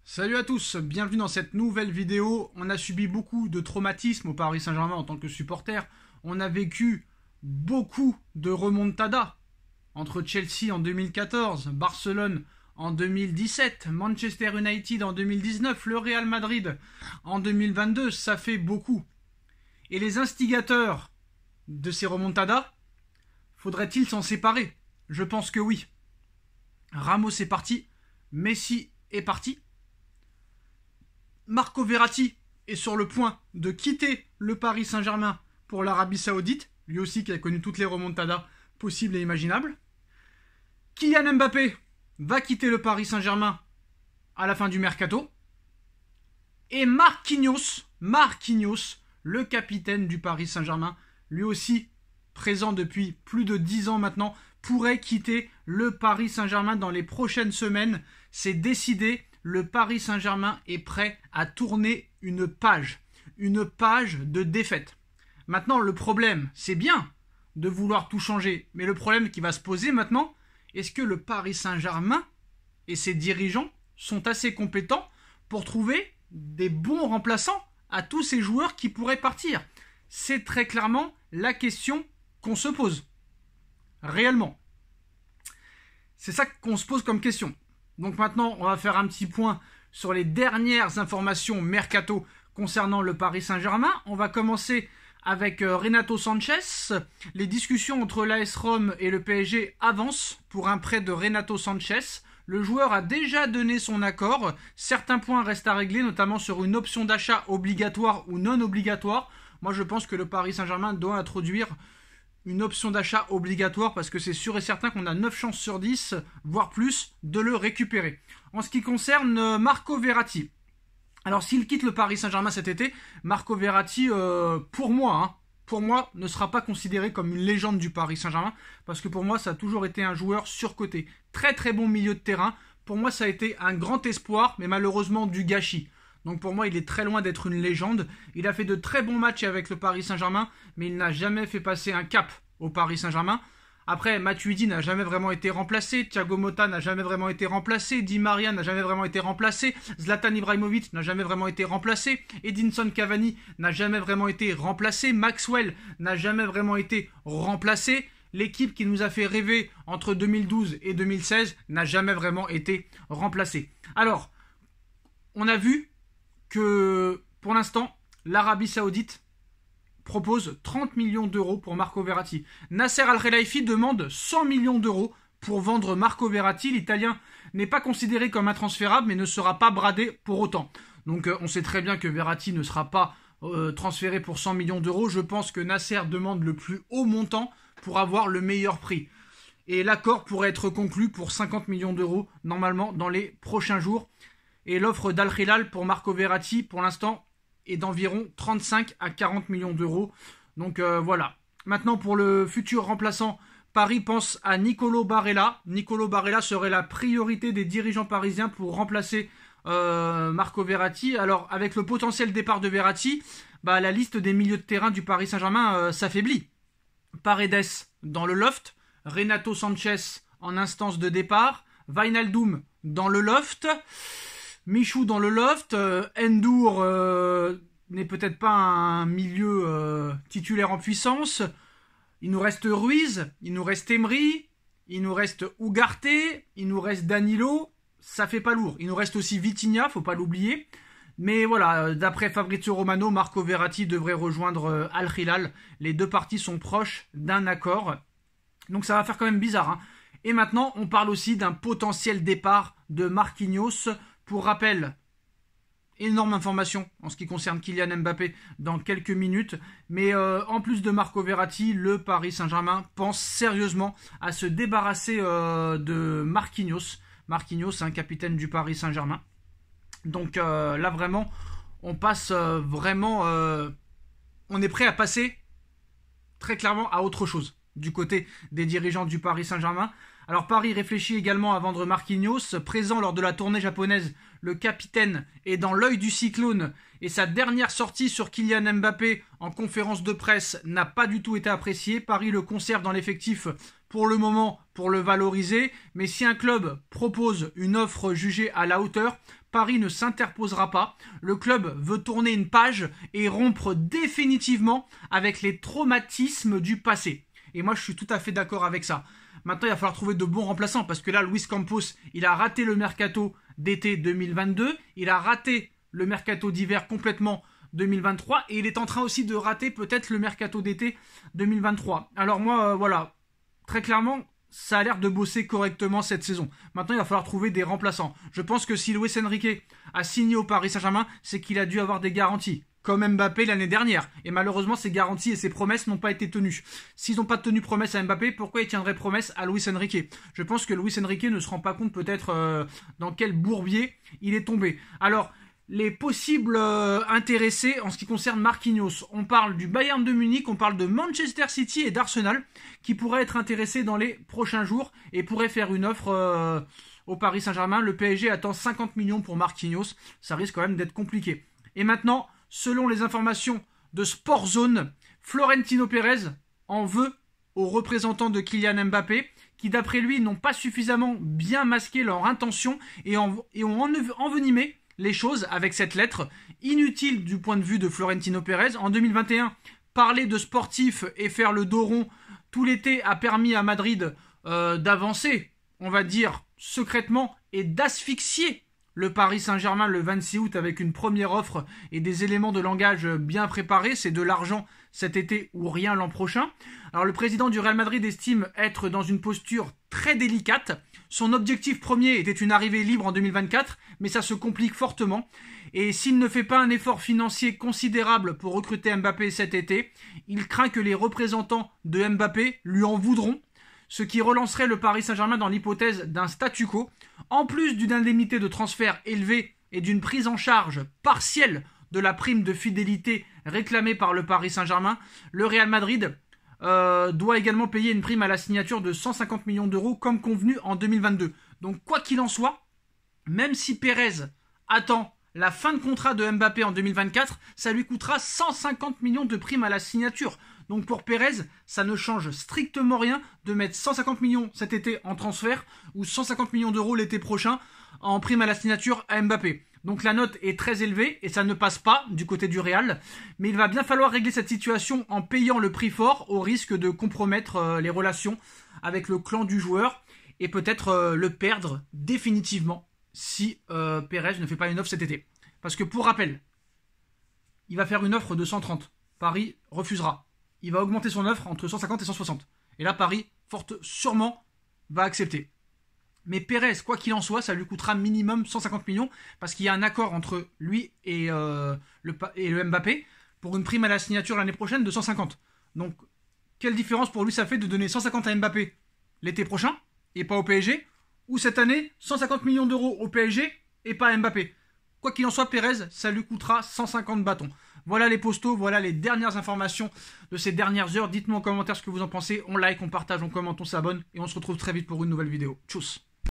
Salut à tous, bienvenue dans cette nouvelle vidéo. On a subi beaucoup de traumatismes au Paris Saint-Germain en tant que supporter. On a vécu beaucoup de remontadas entre Chelsea en 2014, Barcelone en 2017, Manchester United en 2019, le Real Madrid en 2022. Ça fait beaucoup. Et les instigateurs de ces remontadas, faudrait-il s'en séparer? Je pense que oui. Ramos est parti, Messi est parti. Marco Verratti est sur le point de quitter le Paris Saint-Germain pour l'Arabie Saoudite, lui aussi qui a connu toutes les remontadas possibles et imaginables. Kylian Mbappé va quitter le Paris Saint-Germain à la fin du mercato. Et Marquinhos, le capitaine du Paris Saint-Germain, lui aussi présent depuis plus de 10 ans maintenant, pourrait quitter le Paris Saint-Germain dans les prochaines semaines. C'est décidé. Le Paris Saint-Germain est prêt à tourner une page de défaite. Maintenant, le problème, c'est bien de vouloir tout changer, mais le problème qui va se poser maintenant, est-ce que le Paris Saint-Germain et ses dirigeants sont assez compétents pour trouver des bons remplaçants à tous ces joueurs qui pourraient partir? C'est très clairement la question qu'on se pose. Réellement. C'est ça qu'on se pose comme question. Donc maintenant, on va faire un petit point sur les dernières informations mercato concernant le Paris Saint-Germain. On va commencer avec Renato Sanchez. Les discussions entre l'AS Rome et le PSG avancent pour un prêt de Renato Sanchez. Le joueur a déjà donné son accord. Certains points restent à régler, notamment sur une option d'achat obligatoire ou non obligatoire. Moi, je pense que le Paris Saint-Germain doit introduire une option d'achat obligatoire parce que c'est sûr et certain qu'on a 9 chances sur 10, voire plus, de le récupérer. En ce qui concerne Marco Verratti, alors s'il quitte le Paris Saint-Germain cet été, Marco Verratti, pour moi, ne sera pas considéré comme une légende du Paris Saint-Germain parce que pour moi, ça a toujours été un joueur surcoté. Très très bon milieu de terrain. Pour moi, ça a été un grand espoir, mais malheureusement du gâchis. Donc pour moi, il est très loin d'être une légende. Il a fait de très bons matchs avec le Paris Saint-Germain, mais il n'a jamais fait passer un cap au Paris Saint-Germain. Après, Matuidi n'a jamais vraiment été remplacé, Thiago Motta n'a jamais vraiment été remplacé, Di Maria n'a jamais vraiment été remplacé, Zlatan Ibrahimovic n'a jamais vraiment été remplacé, Edinson Cavani n'a jamais vraiment été remplacé, Maxwell n'a jamais vraiment été remplacé. L'équipe qui nous a fait rêver entre 2012 et 2016 n'a jamais vraiment été remplacée. Alors, on a vu que pour l'instant, l'Arabie Saoudite propose 30 millions d'euros pour Marco Verratti. Nasser Al-Khelaifi demande 100 millions d'euros pour vendre Marco Verratti. L'Italien n'est pas considéré comme intransférable mais ne sera pas bradé pour autant. Donc on sait très bien que Verratti ne sera pas transféré pour 100 millions d'euros. Je pense que Nasser demande le plus haut montant pour avoir le meilleur prix. Et l'accord pourrait être conclu pour 50 millions d'euros normalement dans les prochains jours. Et l'offre d'Al Hilal pour Marco Verratti, pour l'instant, est d'environ 35 à 40 millions d'euros. Donc voilà. Maintenant, pour le futur remplaçant, Paris pense à Nicolo Barella. Nicolo Barella serait la priorité des dirigeants parisiens pour remplacer Marco Verratti. Alors, avec le potentiel départ de Verratti, la liste des milieux de terrain du Paris Saint-Germain s'affaiblit. Paredes dans le loft, Renato Sanchez en instance de départ, Wijnaldum dans le loft, Michou dans le loft, Ndour n'est peut-être pas un milieu titulaire en puissance. Il nous reste Ruiz, il nous reste Emery, il nous reste Ugarte, il nous reste Danilo. Ça fait pas lourd. Il nous reste aussi Vitinha, faut pas l'oublier. Mais voilà, d'après Fabrizio Romano, Marco Verratti devrait rejoindre Al Hilal. Les deux parties sont proches d'un accord. Donc ça va faire quand même bizarre. Hein. Et maintenant, on parle aussi d'un potentiel départ de Marquinhos. Pour rappel, énorme information en ce qui concerne Kylian Mbappé dans quelques minutes. Mais en plus de Marco Verratti, le Paris Saint-Germain pense sérieusement à se débarrasser de Marquinhos. Marquinhos, un capitaine du Paris Saint-Germain. Donc là vraiment, on passe on est prêt à passer très clairement à autre chose du côté des dirigeants du Paris Saint-Germain. Alors Paris réfléchit également à vendre Marquinhos, présent lors de la tournée japonaise. Le capitaine est dans l'œil du cyclone et sa dernière sortie sur Kylian Mbappé en conférence de presse n'a pas du tout été appréciée. Paris le conserve dans l'effectif pour le moment pour le valoriser, mais si un club propose une offre jugée à la hauteur, Paris ne s'interposera pas. Le club veut tourner une page et rompre définitivement avec les traumatismes du passé. Et moi je suis tout à fait d'accord avec ça. Maintenant il va falloir trouver de bons remplaçants parce que là Luis Campos il a raté le mercato d'été 2022, il a raté le mercato d'hiver complètement 2023 et il est en train aussi de rater peut-être le mercato d'été 2023. Alors moi voilà, très clairement ça a l'air de bosser correctement cette saison. Maintenant il va falloir trouver des remplaçants. Je pense que si Luis Enrique a signé au Paris Saint-Germain, c'est qu'il a dû avoir des garanties. Comme Mbappé l'année dernière. Et malheureusement, ces garanties et ces promesses n'ont pas été tenues. S'ils n'ont pas tenu promesse à Mbappé, pourquoi ils tiendraient promesse à Luis Enrique? Je pense que Luis Enrique ne se rend pas compte peut-être dans quel bourbier il est tombé. Alors, les possibles intéressés en ce qui concerne Marquinhos. On parle du Bayern de Munich, on parle de Manchester City et d'Arsenal qui pourraient être intéressés dans les prochains jours et pourraient faire une offre au Paris Saint-Germain. Le PSG attend 50 millions pour Marquinhos. Ça risque quand même d'être compliqué. Et maintenant, selon les informations de Sportzone, Florentino Pérez en veut aux représentants de Kylian Mbappé, qui d'après lui n'ont pas suffisamment bien masqué leur intention et ont envenimé les choses avec cette lettre, inutile du point de vue de Florentino Pérez. En 2021, parler de sportifs et faire le dos rond tout l'été a permis à Madrid d'avancer, on va dire, secrètement et d'asphyxier le Paris Saint-Germain le 26 août avec une première offre et des éléments de langage bien préparés. C'est de l'argent cet été ou rien l'an prochain. Alors le président du Real Madrid estime être dans une posture très délicate. Son objectif premier était une arrivée libre en 2024, mais ça se complique fortement. Et s'il ne fait pas un effort financier considérable pour recruter Mbappé cet été, il craint que les représentants de Mbappé lui en voudront, ce qui relancerait le Paris Saint-Germain dans l'hypothèse d'un statu quo, en plus d'une indemnité de transfert élevée et d'une prise en charge partielle de la prime de fidélité réclamée par le Paris Saint-Germain. Le Real Madrid doit également payer une prime à la signature de 150 millions d'euros comme convenu en 2022. Donc quoi qu'il en soit, même si Pérez attend la fin de contrat de Mbappé en 2024, ça lui coûtera 150 millions de primes à la signature. Donc pour Pérez, ça ne change strictement rien de mettre 150 millions cet été en transfert ou 150 millions d'euros l'été prochain en prime à la signature à Mbappé. Donc la note est très élevée et ça ne passe pas du côté du Real. Mais il va bien falloir régler cette situation en payant le prix fort au risque de compromettre les relations avec le clan du joueur et peut-être le perdre définitivement si Pérez ne fait pas une offre cet été. Parce que pour rappel, il va faire une offre de 130. Paris refusera. Il va augmenter son offre entre 150 et 160. Et là, Paris, sûrement, va accepter. Mais Pérez, quoi qu'il en soit, ça lui coûtera minimum 150 millions parce qu'il y a un accord entre lui et le Mbappé pour une prime à la signature l'année prochaine de 150. Donc, quelle différence pour lui ça fait de donner 150 à Mbappé l'été prochain et pas au PSG, ou cette année 150 millions d'euros au PSG et pas à Mbappé. Quoi qu'il en soit, Pérez, ça lui coûtera 150 bâtons. Voilà les postos, voilà les dernières informations de ces dernières heures. Dites-moi en commentaire ce que vous en pensez. On like, on partage, on commente, on s'abonne et on se retrouve très vite pour une nouvelle vidéo. Tchuss.